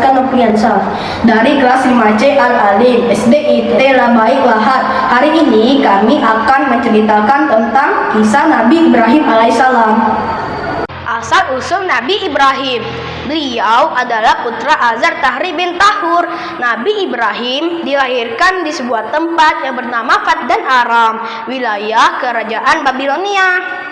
Rizka Nopriansa dari kelas 5C Al-Alim SDIT Labaik Lahad. Hari ini kami akan menceritakan tentang kisah Nabi Ibrahim alaihissalam. Asal-usul Nabi Ibrahim. Beliau adalah putra Azar Tahri bin Tahur. Nabi Ibrahim dilahirkan di sebuah tempat yang bernama Paddan Aram, wilayah kerajaan Babilonia.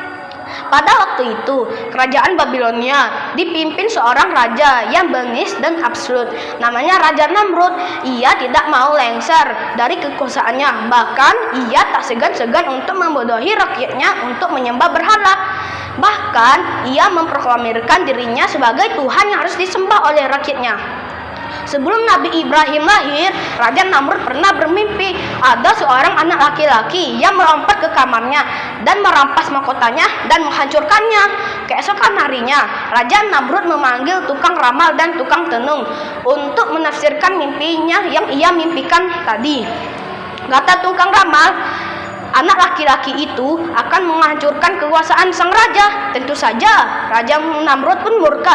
Pada waktu itu, kerajaan Babilonia dipimpin seorang raja yang bengis dan absolut. Namanya Raja Namrud. Ia tidak mau lengser dari kekuasaannya. Bahkan ia tak segan-segan untuk membodohi rakyatnya untuk menyembah berhala. Bahkan ia memproklamirkan dirinya sebagai Tuhan yang harus disembah oleh rakyatnya. Sebelum Nabi Ibrahim lahir, Raja Namrud pernah bermimpi ada seorang anak laki-laki yang melompat ke kamarnya dan merampas mahkotanya dan menghancurkannya. Keesokan harinya, Raja Namrud memanggil tukang ramal dan tukang tenung untuk menafsirkan mimpinya yang ia mimpikan tadi. Kata tukang ramal, anak laki-laki itu akan menghancurkan kekuasaan sang raja. Tentu saja Raja Namrud pun murka.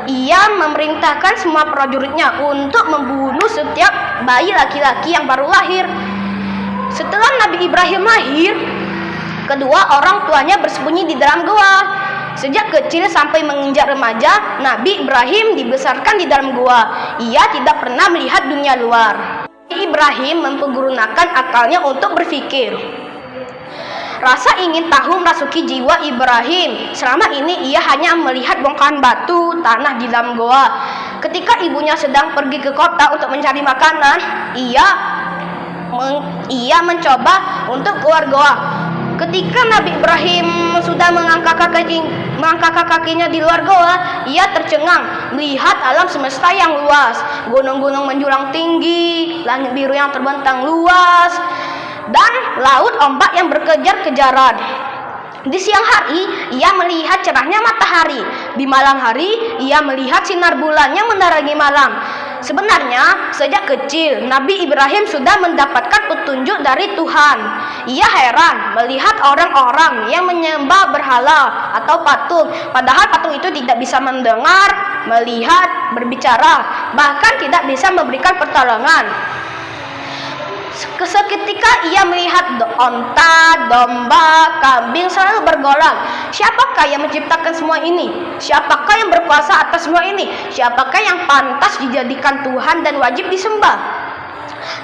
Ia memerintahkan semua prajuritnya untuk membunuh setiap bayi laki-laki yang baru lahir. Setelah Nabi Ibrahim lahir, kedua orang tuanya bersembunyi di dalam gua. Sejak kecil sampai menginjak remaja, Nabi Ibrahim dibesarkan di dalam gua. Ia tidak pernah melihat dunia luar. Ibrahim mempergunakan akalnya untuk berpikir. Rasa ingin tahu merasuki jiwa Ibrahim. Selama ini ia hanya melihat bongkahan batu, tanah di dalam goa. Ketika ibunya sedang pergi ke kota untuk mencari makanan, ia mencoba untuk keluar goa. Ketika Nabi Ibrahim sudah mengangkat kakinya di luar goa, ia tercengang melihat alam semesta yang luas. Gunung-gunung menjulang tinggi, langit biru yang terbentang luas, dan laut ombak yang berkejar-kejaran. Di siang hari, ia melihat cerahnya matahari. Di malam hari, ia melihat sinar bulan yang menerangi malam. Sebenarnya, sejak kecil, Nabi Ibrahim sudah mendapatkan petunjuk dari Tuhan. Ia heran melihat orang-orang yang menyembah berhala atau patung. Padahal patung itu tidak bisa mendengar, melihat, berbicara, bahkan tidak bisa memberikan pertolongan. Seketika ia melihat onta, domba, kambing selalu bergolak. Siapakah yang menciptakan semua ini? Siapakah yang berkuasa atas semua ini? Siapakah yang pantas dijadikan Tuhan dan wajib disembah?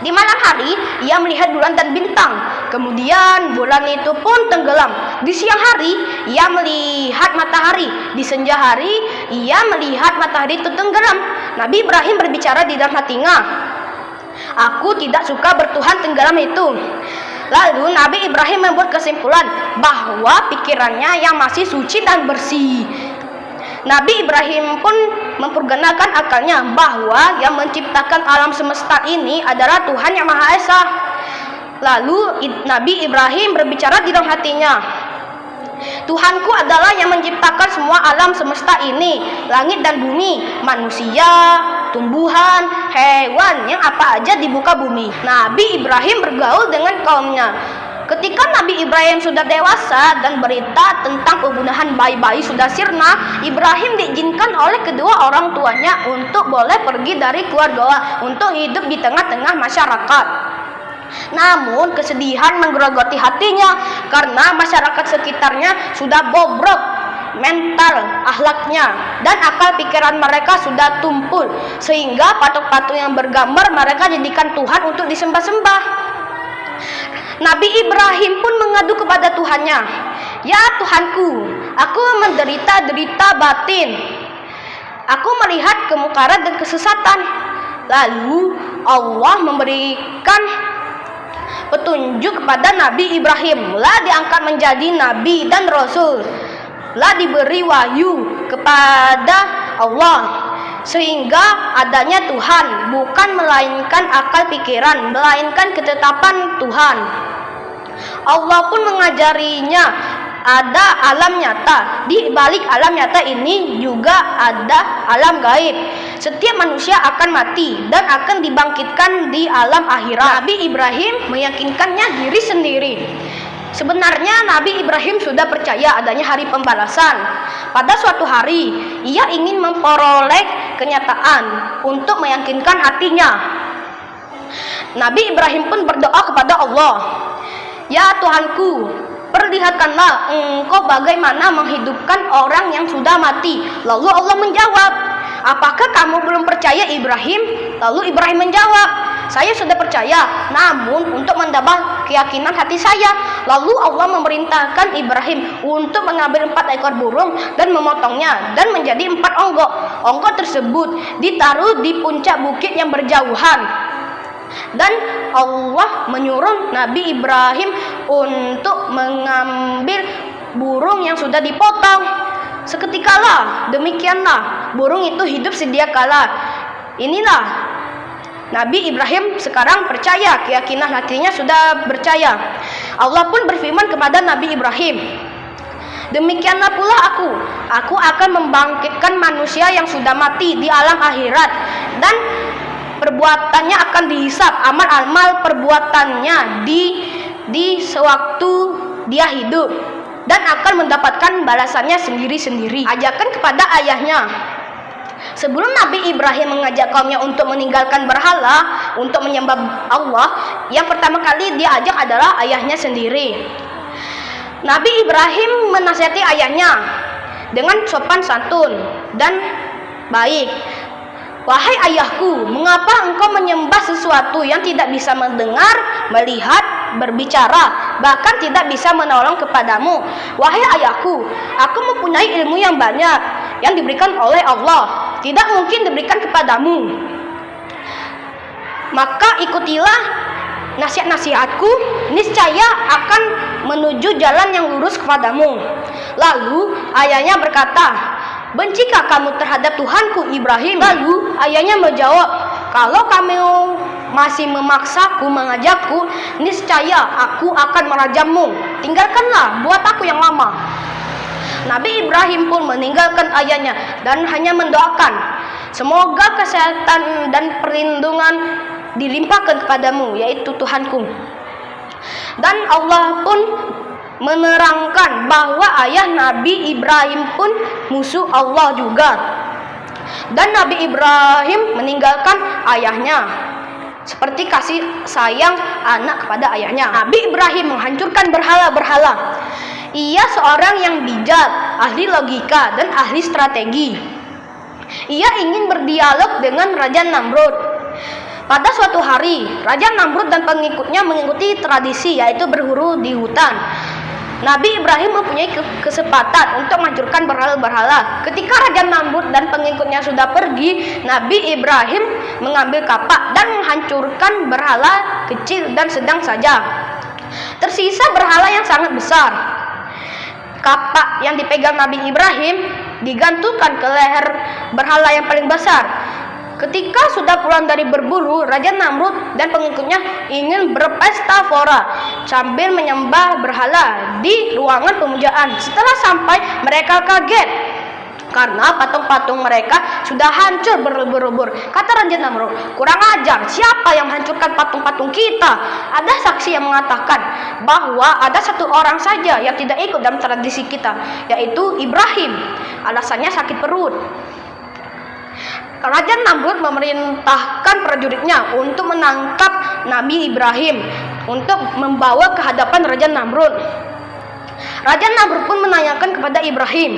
Di malam hari, ia melihat bulan dan bintang. Kemudian bulan itu pun tenggelam. Di siang hari, ia melihat matahari. Di senja hari, ia melihat matahari itu tenggelam. Nabi Ibrahim berbicara di dalam hatinya, "Aku tidak suka bertuhan tenggelam itu." Lalu Nabi Ibrahim membuat kesimpulan bahwa pikirannya yang masih suci dan bersih. Nabi Ibrahim pun mempergunakan akalnya bahwa yang menciptakan alam semesta ini adalah Tuhan yang Maha Esa. Lalu Nabi Ibrahim berbicara di dalam hatinya, "Tuhanku adalah yang menciptakan semua alam semesta ini, langit dan bumi, manusia, tumbuhan, hewan, yang apa aja di muka bumi." Nabi Ibrahim bergaul dengan kaumnya. Ketika Nabi Ibrahim sudah dewasa dan berita tentang pembunuhan bayi-bayi sudah sirna, Ibrahim diizinkan oleh kedua orang tuanya untuk boleh pergi dari keluarga untuk hidup di tengah-tengah masyarakat. Namun kesedihan menggerogoti hatinya karena masyarakat sekitarnya sudah bobrok mental, akhlaknya, dan akal pikiran mereka sudah tumpul, sehingga patung-patung yang bergambar mereka jadikan Tuhan untuk disembah-sembah. Nabi Ibrahim pun mengadu kepada Tuhannya, "Ya Tuhanku, aku menderita batin. Aku melihat kemungkaran dan kesesatan." Lalu Allah memberikan petunjuk kepada Nabi Ibrahim. Lah diangkat menjadi nabi dan rasul. Lah diberi wahyu kepada Allah, sehingga adanya Tuhan bukan melainkan akal pikiran, melainkan ketetapan Tuhan. Allah pun mengajarinya ada alam nyata. Di balik alam nyata ini juga ada alam gaib. Setiap manusia akan mati dan akan dibangkitkan di alam akhirat. Nabi Ibrahim meyakinkannya diri sendiri. Sebenarnya Nabi Ibrahim sudah percaya adanya hari pembalasan. Pada suatu hari, ia ingin memperoleh kenyataan untuk meyakinkan hatinya. Nabi Ibrahim pun berdoa kepada Allah, "Ya Tuhanku, perlihatkanlah Engkau bagaimana menghidupkan orang yang sudah mati." Lalu Allah menjawab, "Apakah kamu belum percaya Ibrahim?" Lalu Ibrahim menjawab, "Saya sudah percaya, namun untuk menambah keyakinan hati saya." Lalu Allah memerintahkan Ibrahim untuk mengambil 4 ekor burung dan memotongnya dan menjadi 4 onggok. Onggok tersebut ditaruh di puncak bukit yang berjauhan. Dan Allah menyuruh Nabi Ibrahim untuk mengambil burung yang sudah dipotong. Seketikala, demikianlah burung itu hidup sedia kala. Inilah Nabi Ibrahim sekarang percaya, keyakinan hatinya sudah percaya. Allah pun berfirman kepada Nabi Ibrahim, "Demikianlah pula aku akan membangkitkan manusia yang sudah mati di alam akhirat, dan perbuatannya akan dihisab, amal-amal perbuatannya di sewaktu dia hidup, dan akan mendapatkan balasannya sendiri-sendiri." Ajakan kepada ayahnya. Sebelum Nabi Ibrahim mengajak kaumnya untuk meninggalkan berhala, untuk menyembah Allah, yang pertama kali dia ajak adalah ayahnya sendiri. Nabi Ibrahim menasihati ayahnya dengan sopan santun dan baik. "Wahai ayahku, mengapa engkau menyembah sesuatu yang tidak bisa mendengar, melihat, berbicara, bahkan tidak bisa menolong kepadamu? Wahai ayahku, aku mempunyai ilmu yang banyak yang diberikan oleh Allah, tidak mungkin diberikan kepadamu. Maka ikutilah nasihat-nasihatku, niscaya akan menuju jalan yang lurus kepadamu." Lalu ayahnya berkata, "Bencikah kamu terhadap Tuhanku Ibrahim?" Lalu ayahnya menjawab, "Kalau kamu masih memaksaku mengajakku, niscaya aku akan merajammu. Tinggalkanlah buat aku yang lama." Nabi Ibrahim pun meninggalkan ayahnya dan hanya mendoakan, "Semoga kesehatan dan perlindungan dilimpahkan kepadamu, yaitu Tuhanku." Dan Allah pun menerangkan bahwa ayah Nabi Ibrahim pun musuh Allah juga. Dan Nabi Ibrahim meninggalkan ayahnya seperti kasih sayang anak kepada ayahnya. Nabi Ibrahim menghancurkan berhala-berhala. Ia seorang yang bijak, ahli logika dan ahli strategi. Ia ingin berdialog dengan Raja Namrud. Pada suatu hari, Raja Namrud dan pengikutnya mengikuti tradisi, yaitu berburu di hutan. Nabi Ibrahim mempunyai kesempatan untuk menghancurkan berhala-berhala. Ketika Raja Namrud dan pengikutnya sudah pergi, Nabi Ibrahim mengambil kapak dan menghancurkan berhala kecil dan sedang saja. Tersisa berhala yang sangat besar. Kapak yang dipegang Nabi Ibrahim digantungkan ke leher berhala yang paling besar. Ketika sudah pulang dari berburu, Raja Namrud dan pengikutnya ingin berpesta fora sambil menyembah berhala di ruangan pemujaan. Setelah sampai, mereka kaget karena patung-patung mereka sudah hancur berlubur-lubur. Kata Raja Namrud, "Kurang ajar, siapa yang menghancurkan patung-patung kita?" Ada saksi yang mengatakan bahwa ada satu orang saja yang tidak ikut dalam tradisi kita, yaitu Ibrahim. Alasannya sakit perut. Raja Namrud memerintahkan prajuritnya untuk menangkap Nabi Ibrahim untuk membawa ke hadapan Raja Namrud. Raja Namrud pun menanyakan kepada Ibrahim,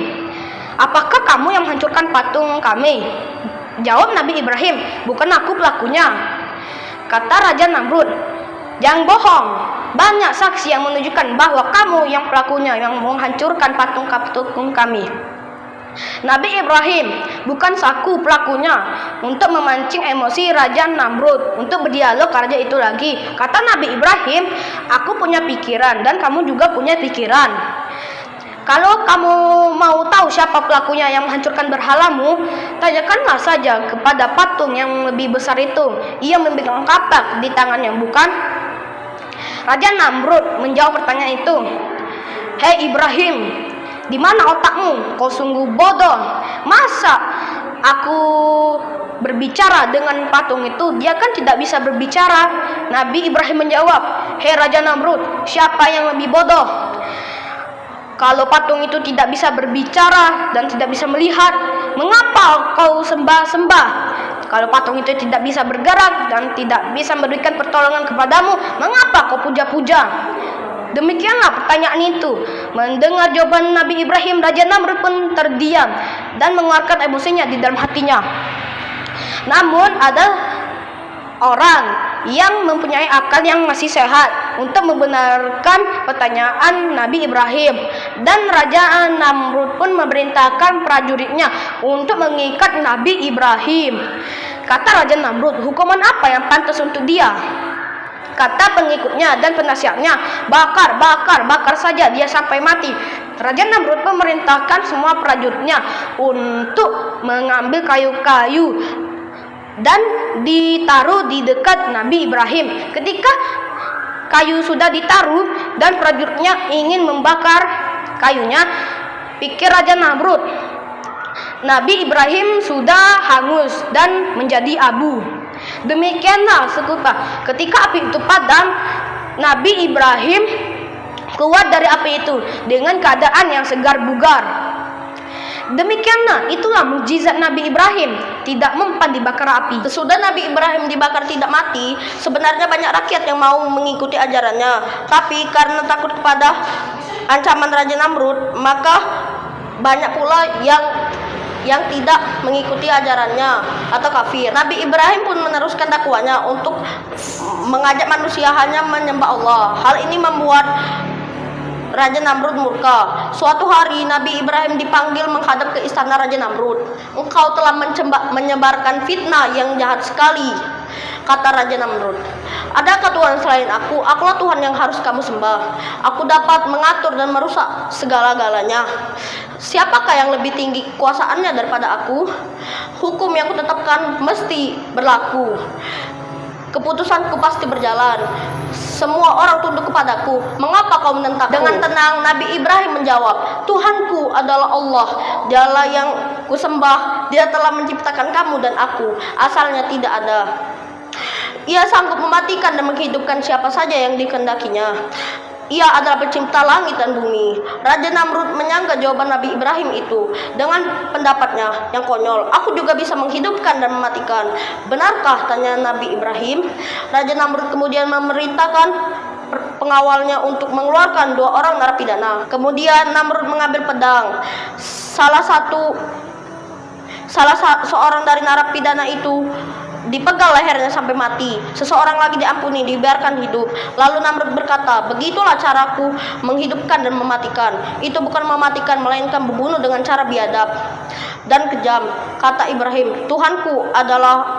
"Apakah kamu yang menghancurkan patung kami?" Jawab Nabi Ibrahim, "Bukan aku pelakunya." Kata Raja Namrud, "Jangan bohong, banyak saksi yang menunjukkan bahwa kamu yang pelakunya, yang menghancurkan patung-patung kami." Nabi Ibrahim, "Bukan aku pelakunya," untuk memancing emosi Raja Namrud untuk berdialog ke raja itu lagi. Kata Nabi Ibrahim, "Aku punya pikiran dan kamu juga punya pikiran. Kalau kamu mau tahu siapa pelakunya yang menghancurkan berhalamu, tanyakanlah saja kepada patung yang lebih besar itu. Ia memegang kapak di tangannya, bukan?" Raja Namrud menjawab pertanyaan itu, "Hei Ibrahim, di mana otakmu? Kau sungguh bodoh. Masa aku berbicara dengan patung itu, dia kan tidak bisa berbicara. Nabi Ibrahim menjawab, "Hei Raja Namrud, siapa yang lebih bodoh? Kalau patung itu tidak bisa berbicara dan tidak bisa melihat, mengapa kau sembah-sembah? Kalau patung itu tidak bisa bergerak dan tidak bisa memberikan pertolongan kepadamu, mengapa kau puja-puja?" Demikianlah pertanyaan itu. Mendengar jawaban Nabi Ibrahim, Raja Namrud pun terdiam dan mengeluarkan emosinya di dalam hatinya. Namun ada orang yang mempunyai akal yang masih sehat untuk membenarkan pertanyaan Nabi Ibrahim, dan Raja Namrud pun memerintahkan prajuritnya untuk mengikat Nabi Ibrahim. Kata Raja Namrud, "Hukuman apa yang pantas untuk dia?" Kata pengikutnya dan penasihatnya, bakar saja dia sampai mati." Raja Namrud memerintahkan semua prajuritnya untuk mengambil kayu-kayu dan ditaruh di dekat Nabi Ibrahim. Ketika kayu sudah ditaruh dan prajuritnya ingin membakar kayunya, pikir Raja Namrud, Nabi Ibrahim sudah hangus dan menjadi abu. Demikianlah seketika ketika api itu padam, Nabi Ibrahim keluar dari api itu dengan keadaan yang segar bugar. Demikianlah itulah mukjizat Nabi Ibrahim, tidak mempan dibakar api. Sesudah Nabi Ibrahim dibakar tidak mati, sebenarnya banyak rakyat yang mau mengikuti ajarannya, tapi karena takut kepada ancaman Raja Namrud, maka banyak pula yang tidak mengikuti ajarannya atau kafir. Nabi Ibrahim pun meneruskan dakwanya untuk mengajak manusia hanya menyembah Allah. Hal ini membuat Raja Namrud murka. Suatu hari Nabi Ibrahim dipanggil menghadap ke istana Raja Namrud. "Engkau telah menyebarkan fitnah yang jahat sekali," kata Raja Namrud. "Adakah Tuhan selain aku? Akulah Tuhan yang harus kamu sembah. Aku dapat mengatur dan merusak segala-galanya. Siapakah yang lebih tinggi kekuasaannya daripada aku? Hukum yang kutetapkan mesti berlaku. Keputusanku pasti berjalan. Semua orang tunduk kepadaku. Mengapa kau menentangku?" Dengan tenang Nabi Ibrahim menjawab, "Tuhanku adalah Allah. Dialah yang kusembah. Dia telah menciptakan kamu dan aku. Asalnya tidak ada. Ia sanggup mematikan dan menghidupkan siapa saja yang dikehendakinya. Ia adalah pencipta langit dan bumi." Raja Namrud menyangka jawaban Nabi Ibrahim itu dengan pendapatnya yang konyol. "Aku juga bisa menghidupkan dan mematikan. Benarkah?" tanya Nabi Ibrahim. Raja Namrud kemudian memerintahkan pengawalnya untuk mengeluarkan 2 orang narapidana. Kemudian Namrud mengambil pedang. Seorang dari narapidana itu dipegal lehernya sampai mati. Seseorang lagi diampuni, dibiarkan hidup. Lalu Namrud berkata, "Begitulah caraku menghidupkan dan mematikan. Itu bukan mematikan, melainkan membunuh dengan cara biadab dan kejam." Kata Ibrahim, "Tuhanku adalah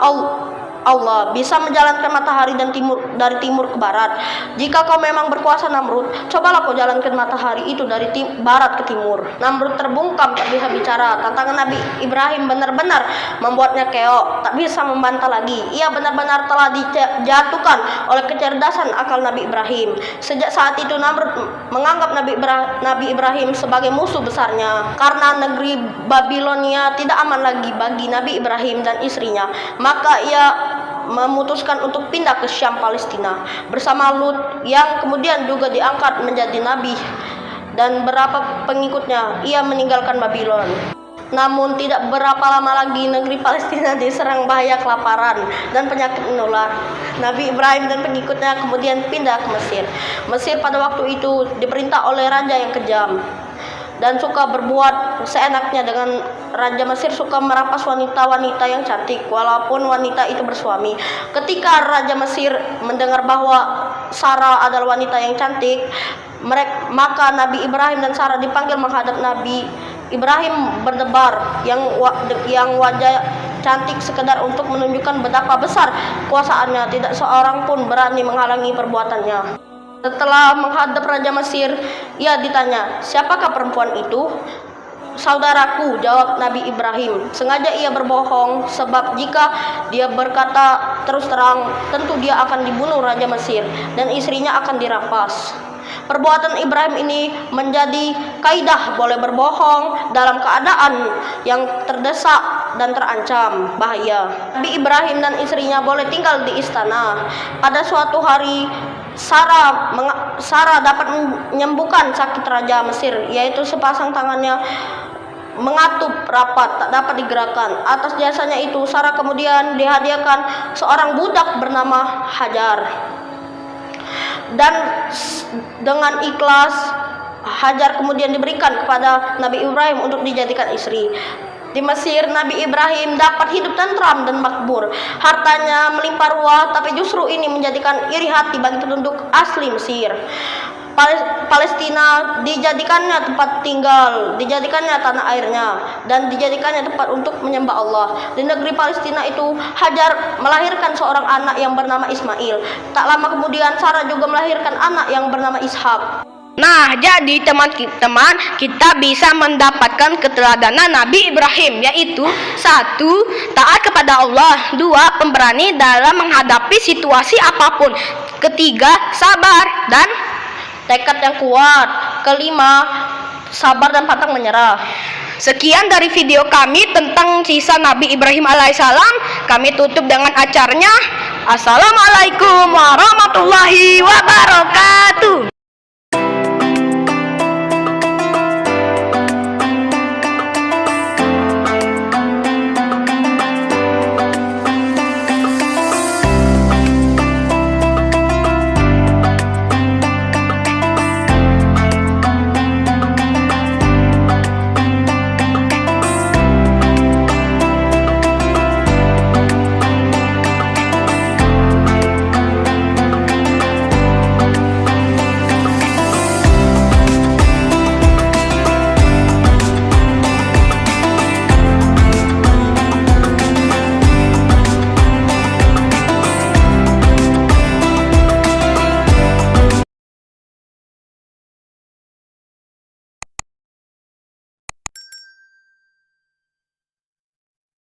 Allah, bisa menjalankan matahari dari timur ke barat. Jika kau memang berkuasa Namrud, cobalah kau jalankan matahari itu dari barat ke timur." Namrud terbungkam, tak bisa bicara. Tantangan Nabi Ibrahim benar-benar membuatnya keok, tak bisa membantah lagi. Ia benar-benar telah dijatuhkan oleh kecerdasan akal Nabi Ibrahim. Sejak saat itu Namrud menganggap Nabi Ibrahim sebagai musuh besarnya. Karena negeri Babilonia tidak aman lagi bagi Nabi Ibrahim dan istrinya, maka ia memutuskan untuk pindah ke Syam, Palestina bersama Lut yang kemudian juga diangkat menjadi nabi, dan beberapa pengikutnya. Ia meninggalkan Babylon. Namun tidak berapa lama lagi negeri Palestina diserang bahaya kelaparan dan penyakit menular. Nabi Ibrahim dan pengikutnya kemudian pindah ke Mesir. Mesir pada waktu itu diperintah oleh raja yang kejam dan suka berbuat seenaknya. Dengan Raja Mesir suka merampas wanita-wanita yang cantik walaupun wanita itu bersuami. Ketika Raja Mesir mendengar bahwa Sarah adalah wanita yang cantik, maka Nabi Ibrahim dan Sarah dipanggil menghadap Nabi. Ibrahim berdebar yang wajah cantik sekedar untuk menunjukkan betapa besar kuasaannya. Tidak seorang pun berani menghalangi perbuatannya. Setelah menghadap Raja Mesir, ia ditanya, "Siapakah perempuan itu?" "Saudaraku," jawab Nabi Ibrahim. Sengaja ia berbohong, sebab jika dia berkata terus terang, tentu dia akan dibunuh Raja Mesir dan istrinya akan dirampas. Perbuatan Ibrahim ini menjadi kaidah boleh berbohong dalam keadaan yang terdesak dan terancam bahaya. Nabi Ibrahim dan istrinya boleh tinggal di istana. Pada suatu hari Sarah dapat menyembuhkan sakit Raja Mesir, yaitu sepasang tangannya mengatup rapat, tak dapat digerakkan. Atas jasanya itu, Sarah kemudian dihadiahkan seorang budak bernama Hajar. Dan dengan ikhlas, Hajar kemudian diberikan kepada Nabi Ibrahim untuk dijadikan istri. Di Mesir, Nabi Ibrahim dapat hidup tentram dan makmur. Hartanya melimpah ruah, tapi justru ini menjadikan iri hati bagi penduduk asli Mesir. Palestina dijadikannya tempat tinggal, dijadikannya tanah airnya, dan dijadikannya tempat untuk menyembah Allah. Di negeri Palestina itu, Hajar melahirkan seorang anak yang bernama Ismail. Tak lama kemudian, Sarah juga melahirkan anak yang bernama Ishak. Nah, jadi teman-teman, kita bisa mendapatkan keteladanan Nabi Ibrahim, yaitu 1. Taat kepada Allah, 2. Pemberani dalam menghadapi situasi apapun, 3. Sabar dan Tekad yang kuat, 5. Sabar dan pantang menyerah. Sekian dari video kami tentang kisah Nabi Ibrahim alaihissalam. Kami tutup dengan acaranya. Assalamualaikum warahmatullahi wabarakatuh.